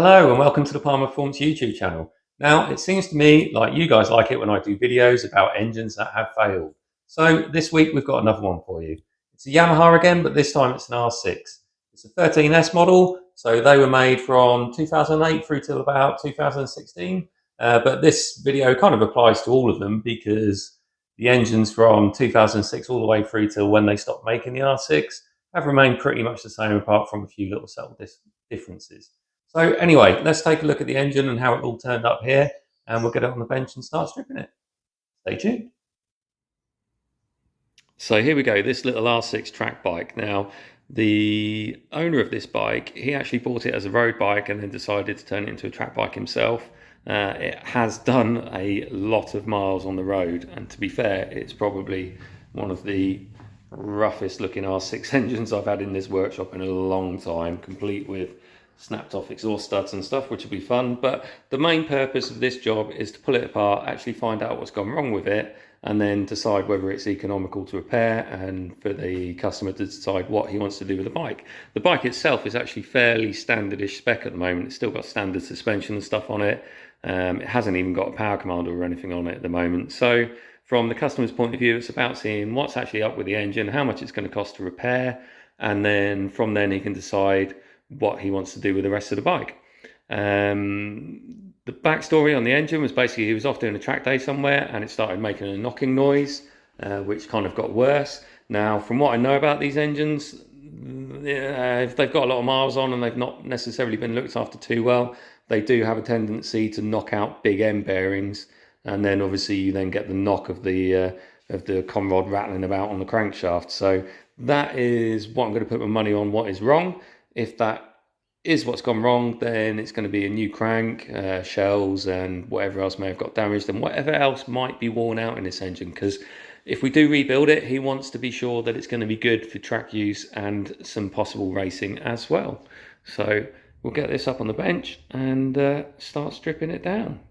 Hello and welcome to the Palmer Performance YouTube channel. Now, it seems to me like you guys like it when I do videos about engines that have failed. So this week we've got another one for you. It's a Yamaha again, but this time it's an R6. It's a 13S model, so they were made from 2008 through till about 2016. But this video kind of applies to all of them because the engines from 2006 all the way through till when they stopped making the R6 have remained pretty much the same apart from a few little subtle differences. So anyway, let's take a look at the engine and how it all turned up here, and we'll get it on the bench and start stripping it. Stay tuned. So here we go, this little R6 track bike. Now, the owner of this bike, he actually bought it as a road bike and then decided to turn it into a track bike himself. It has done a lot of miles on the road, and to be fair, it's probably one of the roughest looking R6 engines I've had in this workshop in a long time, complete with snapped off exhaust studs and stuff, which will be fun. But the main purpose of this job is to pull it apart, actually find out what's gone wrong with it, and then decide whether it's economical to repair and for the customer to decide what he wants to do with the bike. The bike itself is actually fairly standardish spec at the moment. It's still got standard suspension and stuff on it. It hasn't even got a power commander or anything on it at the moment. So from the customer's point of view, it's about seeing what's actually up with the engine, how much it's going to cost to repair, and then from then he can decide what he wants to do with the rest of the bike. The backstory on the engine was basically he was off doing a track day somewhere and it started making a knocking noise, which kind of got worse. Now, from what I know about these engines, if they've got a lot of miles on and they've not necessarily been looked after too well, they do have a tendency to knock out big end bearings, and then obviously you then get the knock of the conrod rattling about on the crankshaft. So that is what I'm going to put my money on, what is wrong. If that is what's gone wrong, then it's going to be a new crank, shells and whatever else may have got damaged and whatever else might be worn out in this engine, because if we do rebuild it, he wants to be sure that it's going to be good for track use and some possible racing as well. So we'll get this up on the bench and start stripping it down.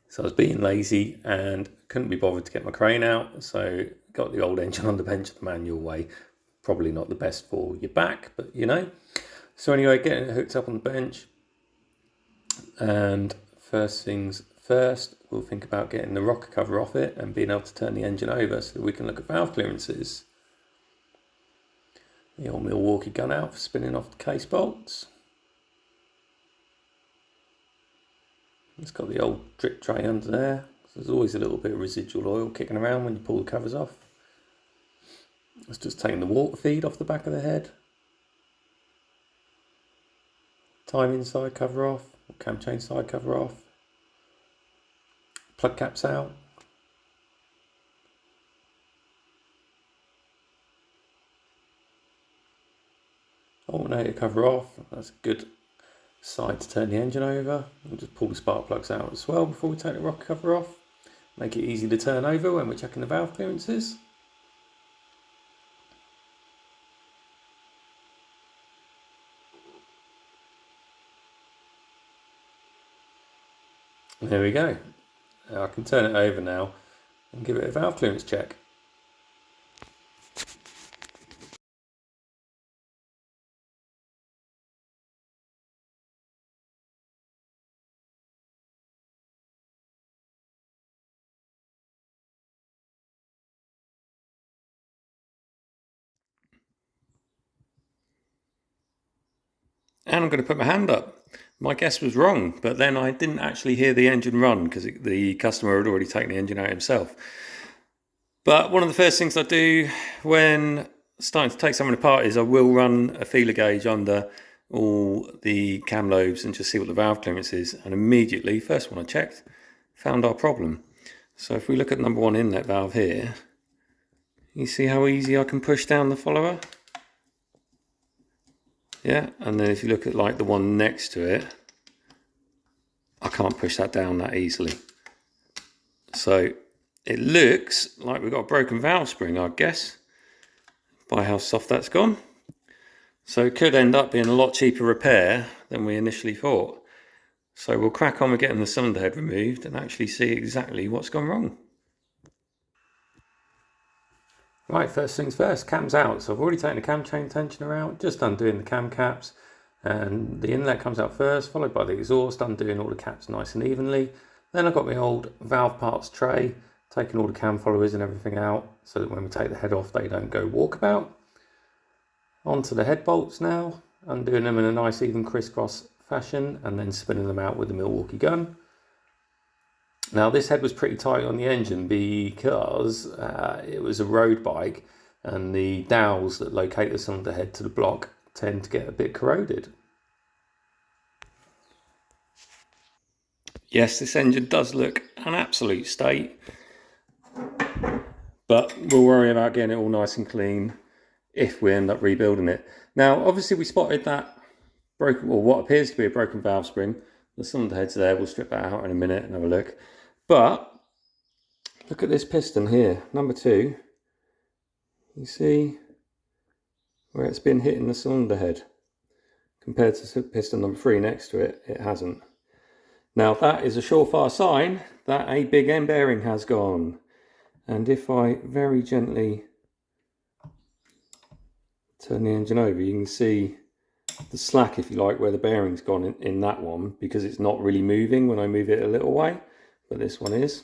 So I was being lazy and couldn't be bothered to get my crane out, so got the old engine on the bench the manual way. Probably not the best for your back, but you know. So anyway, getting it hooked up on the bench, and first things first, we'll think about getting the rocker cover off it and being able to turn the engine over so that we can look at valve clearances. The old Milwaukee gun out for spinning off the case bolts. It's got the old drip tray under there. So there's always a little bit of residual oil kicking around when you pull the covers off. It's just taking the water feed off the back of the head. Timing side cover off, cam chain side cover off. Plug caps out. Alternator cover off, that's a good side to turn the engine over. We'll just pull the spark plugs out as well before we take the rocker cover off. Make it easy to turn over when we're checking the valve clearances. There we go. Now I can turn it over now and give it a valve clearance check. And I'm going to put my hand up. My guess was wrong, but then I didn't actually hear the engine run because the customer had already taken the engine out himself. But one of the first things I do when starting to take something apart is I will run a feeler gauge under all the cam lobes and just see what the valve clearance is. And immediately, first one I checked, found our problem. So if we look at number one inlet valve here, you see how easy I can push down the follower? Yeah, and then if you look at like the one next to it, I can't push that down that easily. So it looks like we've got a broken valve spring, I guess, by how soft that's gone. So it could end up being a lot cheaper repair than we initially thought. So we'll crack on with getting the cylinder head removed and actually see exactly what's gone wrong. Right, first things first, cam's out. So I've already taken the cam chain tensioner out, just undoing the cam caps, and the inlet comes out first, followed by the exhaust, undoing all the caps nice and evenly. Then I've got my old valve parts tray, taking all the cam followers and everything out, so that when we take the head off, they don't go walkabout. Onto the head bolts now, undoing them in a nice even crisscross fashion, and then spinning them out with the Milwaukee gun. Now this head was pretty tight on the engine because it was a road bike, and the dowels that locate the cylinder head to the block tend to get a bit corroded. Yes, this engine does look an absolute state, but we'll worry about getting it all nice and clean if we end up rebuilding it. Now obviously we spotted that broken, or what appears to be a broken valve spring. The cylinder head's there, we'll strip that out in a minute and have a look. But look at this piston here, number 2. You see where it's been hitting the cylinder head. Compared to piston number 3 next to it, it hasn't. Now that is a surefire sign that a big end bearing has gone. And if I very gently turn the engine over, you can see the slack, if you like, where the bearing's gone in that one, because it's not really moving when I move it a little way. But this one is.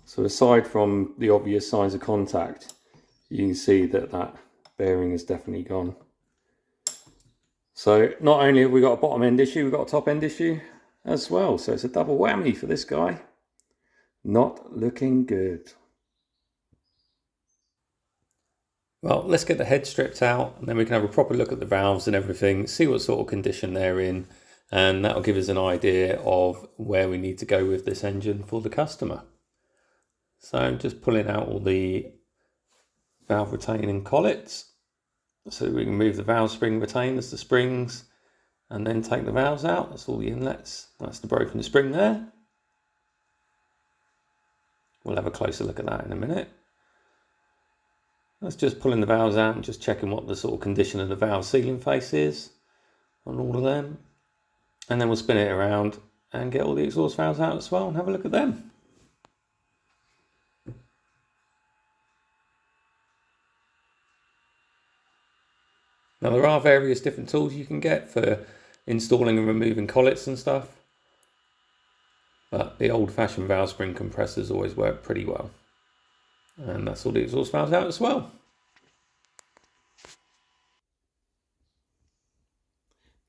So aside from the obvious signs of contact, you can see that that bearing is definitely gone. So not only have we got a bottom end issue, we've got a top end issue as well. So it's a double whammy for this guy. Not looking good. Well, let's get the head stripped out, and then we can have a proper look at the valves and everything, see what sort of condition they're in, and that'll give us an idea of where we need to go with this engine for the customer. So I'm just pulling out all the valve retaining collets so we can move the valve spring retainers, the springs, and then take the valves out. That's all the inlets. That's the broken spring there. We'll have a closer look at that in a minute. That's just pulling the valves out and just checking what the sort of condition of the valve sealing face is on all of them. And then we'll spin it around and get all the exhaust valves out as well and have a look at them. Now there are various different tools you can get for installing and removing collets and stuff, but the old-fashioned valve spring compressors always work pretty well. And that's all the exhaust valves out as well.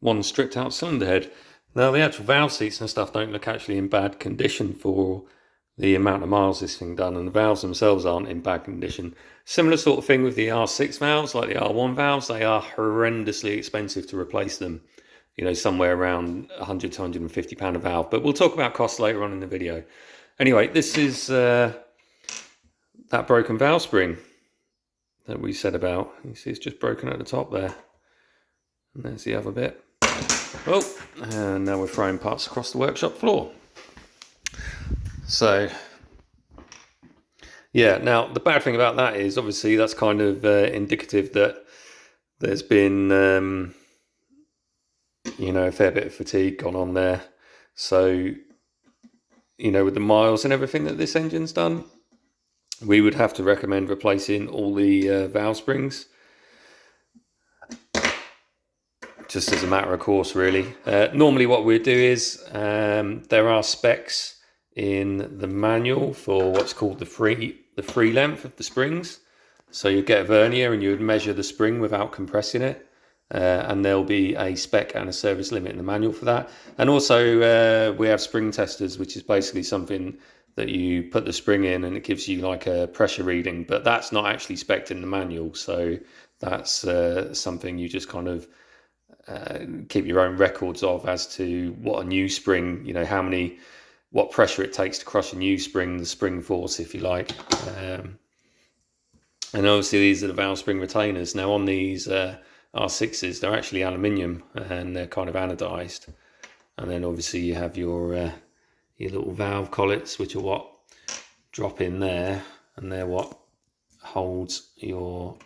One stripped out cylinder head. Now the actual valve seats and stuff don't look actually in bad condition for the amount of miles this thing done, and the valves themselves aren't in bad condition. Similar sort of thing with the R6 valves, like the R1 valves. They are horrendously expensive to replace them. You know, somewhere around £100 to £150 a valve. But we'll talk about costs later on in the video. Anyway, this is that broken valve spring that we said about. You see it's just broken at the top there. And there's the other bit. Oh, and now we're throwing parts across the workshop floor. So, yeah, now the bad thing about that is obviously that's kind of indicative that there's been, you know, a fair bit of fatigue gone on there. So, you know, with the miles and everything that this engine's done, we would have to recommend replacing all the valve springs. Just as a matter of course, really. Normally what we'd do is, there are specs in the manual for what's called the free length of the springs. So you get a vernier and you would measure the spring without compressing it. And there'll be a spec and a service limit in the manual for that. And also we have spring testers, which is basically something that you put the spring in and it gives you like a pressure reading, but that's not actually spec'd in the manual. So that's something you just kind of keep your own records of as to what a new spring, you know, what pressure it takes to crush a new spring, the spring force, if you like. And obviously these are the valve spring retainers. Now on these R6s, they're actually aluminium and they're kind of anodized. And then obviously you have your little valve collets, which are what drop in there, and they're what holds your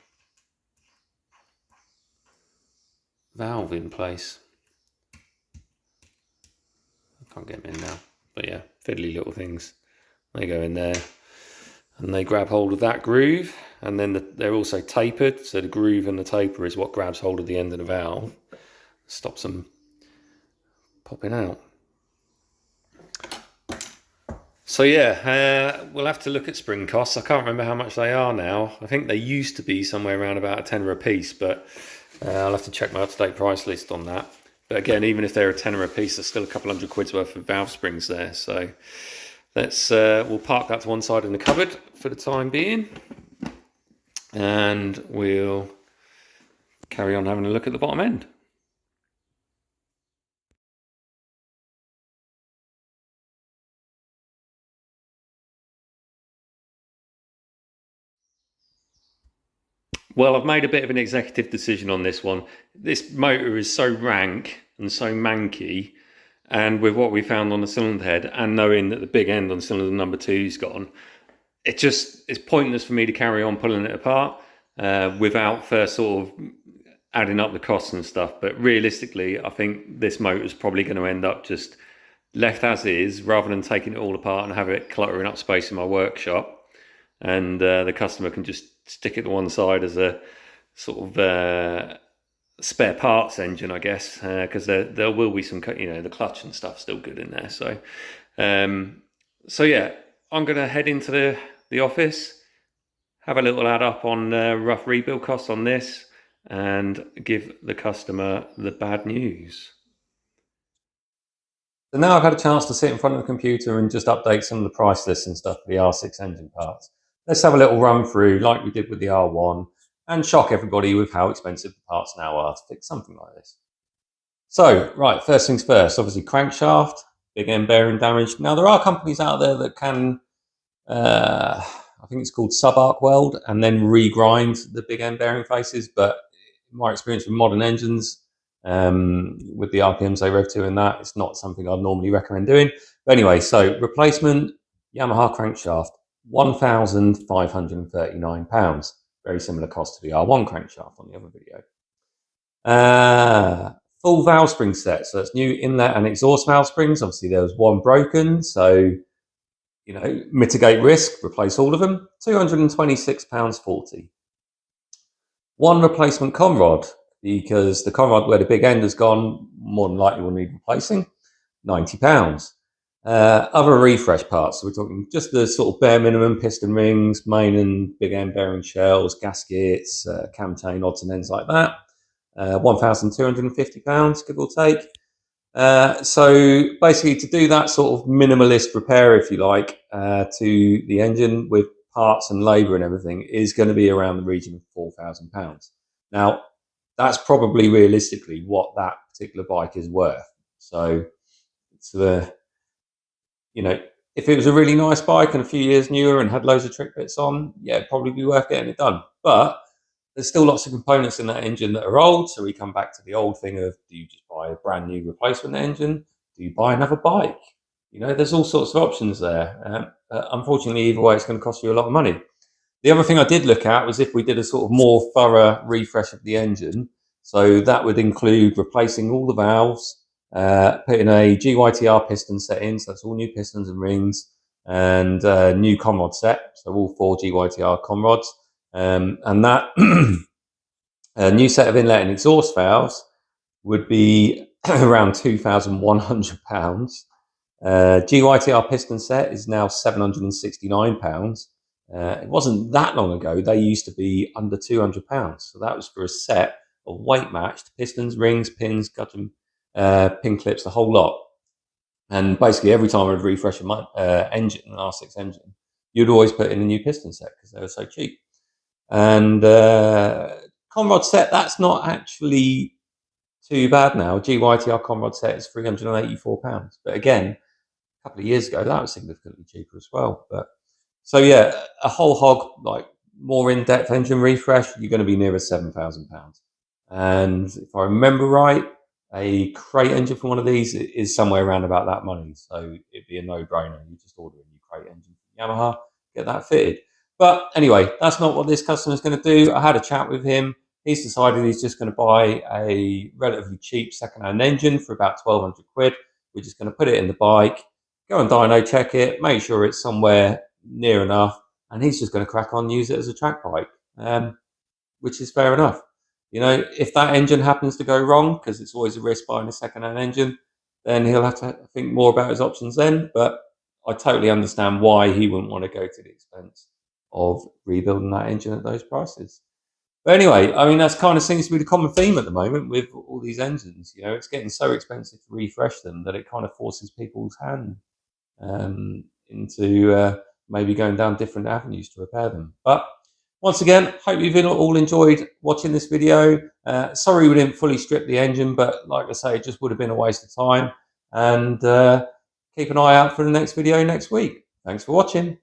valve in place. I can't get them in now, but yeah, fiddly little things. They go in there. and they grab hold of that groove, and then they're also tapered, so the groove and the taper is what grabs hold of the end of the valve, stops them popping out. So yeah, we'll have to look at spring costs. I can't remember how much they are now. I think they used to be somewhere around about a tenner a piece, but I'll have to check my up-to-date price list on that. But again, even if they're a tenner a piece, there's still a couple £100 worth of valve springs there. So let's we'll park that to one side in the cupboard for the time being, and we'll carry on having a look at the bottom end. Well, I've made a bit of an executive decision on this one. This motor is so rank and so manky, and with what we found on the cylinder head, and knowing that the big end on cylinder number 2's gone, it's pointless for me to carry on pulling it apart without first sort of adding up the costs and stuff. But realistically, I think this motor is probably going to end up just left as is, rather than taking it all apart and have it cluttering up space in my workshop. And the customer can just stick it to one side as a sort of spare parts engine, I guess, because there will be some, the clutch and stuff still good in there. So yeah, I'm going to head into the office, have a little add up on rough rebuild costs on this, and give the customer the bad news. So now I've had a chance to sit in front of the computer and just update some of the price lists and stuff for the R6 engine parts. Let's have a little run through like we did with the R1 and shock everybody with how expensive the parts now are to fix something like this. So, right, first things first, obviously crankshaft, big end bearing damage. Now there are companies out there that can, I think it's called sub-arc weld, and then regrind the big end bearing faces, but in my experience with modern engines, with the RPMs they rev to and that, it's not something I'd normally recommend doing. But anyway, so replacement Yamaha crankshaft, £1,539. Very similar cost to the R1 crankshaft on the other video. Full valve spring set, so it's new inlet and exhaust valve springs. Obviously there was one broken, so mitigate risk, replace all of them, £226.40. One replacement conrod, because the conrod where the big end has gone, more than likely will need replacing, £90. Other refresh parts, so we're talking just the sort of bare minimum: piston rings, main and big end bearing shells, gaskets, cam chain, odds and ends like that, £1,250, give or take. So basically, to do that sort of minimalist repair, if you like, to the engine with parts and labour and everything, is going to be around the region of £4,000. Now, that's probably realistically what that particular bike is worth. So it's if it was a really nice bike and a few years newer and had loads of trick bits on, yeah, it'd probably be worth getting it done. But there's still lots of components in that engine that are old, so we come back to the old thing of, do you just buy a brand new replacement engine? Do you buy another bike? There's all sorts of options there. Unfortunately, either way, it's going to cost you a lot of money. The other thing I did look at was if we did a sort of more thorough refresh of the engine. So that would include replacing all the valves, putting a GYTR piston set in, so that's all new pistons and rings, and new conrod set, so all 4 GYTR conrods, and that a new set of inlet and exhaust valves would be around £2,100. GYTR piston set is now £769. It wasn't that long ago they used to be under £200, so that was for a set of weight matched pistons, rings, pins, gudgeon, pin clips, the whole lot. And basically every time I'd refresh an engine, an R6 engine, you'd always put in a new piston set because they were so cheap. And conrod set, that's not actually too bad now. GYTR conrod set is £384. But again, a couple of years ago, that was significantly cheaper as well. But so yeah, a whole hog, like more in-depth engine refresh, you're going to be nearer £7,000. And if I remember right, a crate engine for one of these is somewhere around about that money. So it'd be a no-brainer. You just order a new crate engine from Yamaha, get that fitted. But anyway, that's not what this customer's going to do. I had a chat with him. He's decided he's just going to buy a relatively cheap second-hand engine for about £1,200. We're just going to put it in the bike, go and dyno check it, make sure it's somewhere near enough, and he's just going to crack on and use it as a track bike, which is fair enough. You know, if that engine happens to go wrong, because it's always a risk buying a second-hand engine, then he'll have to think more about his options then. But I totally understand why he wouldn't want to go to the expense of rebuilding that engine at those prices. But anyway, I mean, that's kind of seems to be the common theme at the moment with all these engines. You know, it's getting so expensive to refresh them that it kind of forces people's hand into maybe going down different avenues to repair them. But once again, hope you've all enjoyed watching this video. Sorry we didn't fully strip the engine, but like I say, it just would have been a waste of time. And keep an eye out for the next video next week. Thanks for watching.